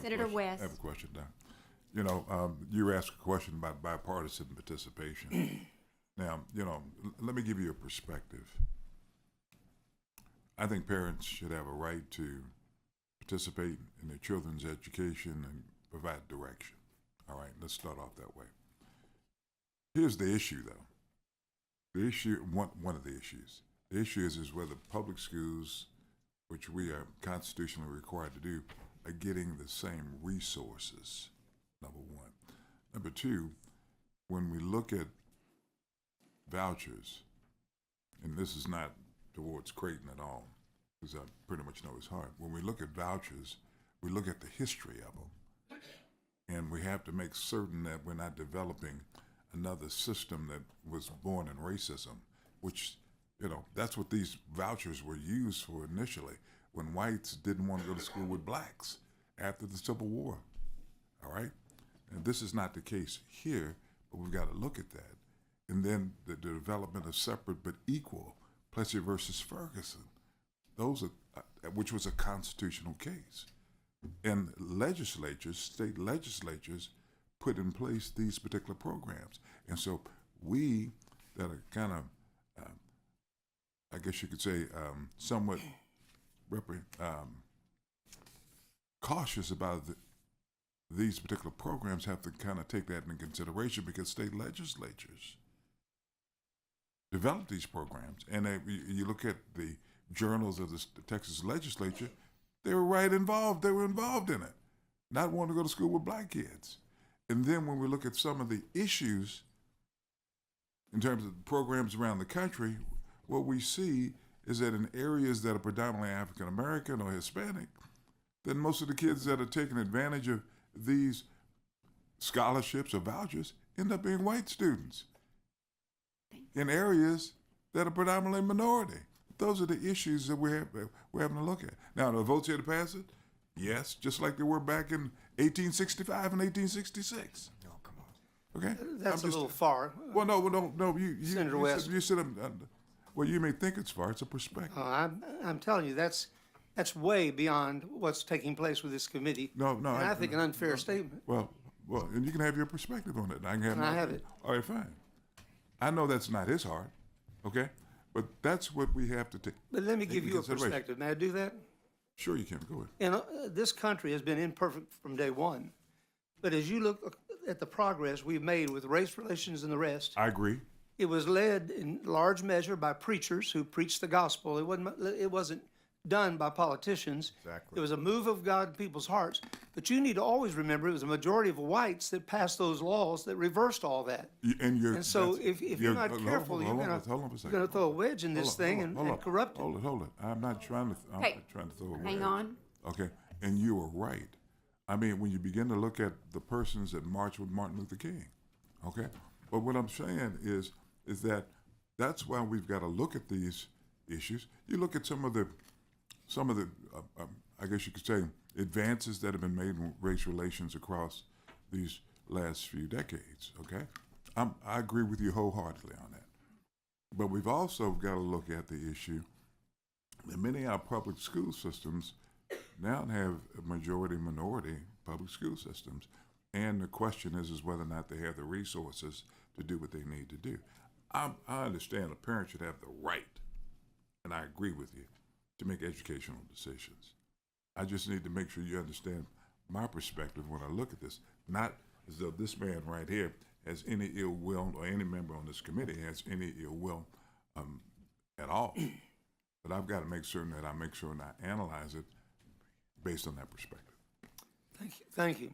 Senator West. I have a question, Don. You know, you asked a question about bipartisan participation. Now, you know, let me give you a perspective. I think parents should have a right to participate in their children's education and provide direction. All right, let's start off that way. Here's the issue, though. The issue, one of the issues. The issue is whether public schools, which we are constitutionally required to do, are getting the same resources, number one. Number two, when we look at vouchers, and this is not towards Creighton at all, because I pretty much know his heart. When we look at vouchers, we look at the history of them. And we have to make certain that we're not developing another system that was born in racism, which, you know, that's what these vouchers were used for initially, when whites didn't want to go to school with blacks after the Civil War. All right? And this is not the case here, but we've got to look at that. And then the development of separate but equal, Plessy versus Ferguson, those are, which was a constitutional case. And legislatures, state legislatures, put in place these particular programs. And so we that are kind of, I guess you could say, somewhat cautious about these particular programs have to kind of take that into consideration, because state legislatures develop these programs. And you look at the journals of the Texas legislature, they were right involved. They were involved in it, not wanting to go to school with black kids. And then when we look at some of the issues in terms of programs around the country, what we see is that in areas that are predominantly African American or Hispanic, then most of the kids that are taking advantage of these scholarships or vouchers end up being white students in areas that are predominantly minority. Those are the issues that we're having to look at. Now, the votes here to pass it? Yes, just like they were back in 1865 and 1866. Oh, come on. Okay? That's a little far. Well, no. Senator West. You said, well, you may think it's far. It's a perspective. I'm telling you, that's way beyond what's taking place with this committee. No. And I think an unfair statement. Well, and you can have your perspective on it. And I can have I have it. All right, fine. I know that's not his heart, okay? But that's what we have to take. But let me give you a consideration. perspective. May I do that? Sure, you can. Go ahead. And this country has been imperfect from day one. But as you look at the progress we've made with race relations and the rest, I agree. it was led in large measure by preachers who preached the gospel. It wasn't done by politicians. Exactly. It was a move of God in people's hearts. But you need to always remember it was a majority of whites that passed those laws that reversed all that. And so if you're not careful, you're going to throw a wedge in this thing and corrupt it. Hold it. I'm not trying to throw a wedge. Hang on. Okay, and you are right. I mean, when you begin to look at the persons that marched with Martin Luther King, okay? But what I'm saying is that that's why we've got to look at these issues. You look at some of the I guess you could say, advances that have been made in race relations across these last few decades, okay? I agree with you wholeheartedly on that. But we've also got to look at the issue that many of our public school systems now have a majority-minority public school systems. And the question is whether or not they have the resources to do what they need to do. I understand a parent should have the right, and I agree with you, to make educational decisions. I just need to make sure you understand my perspective when I look at this. Not as though this man right here has any ill will, or any member on this committee has any ill will at all. But I've got to make certain that I make sure and I analyze it based on that perspective. Thank you.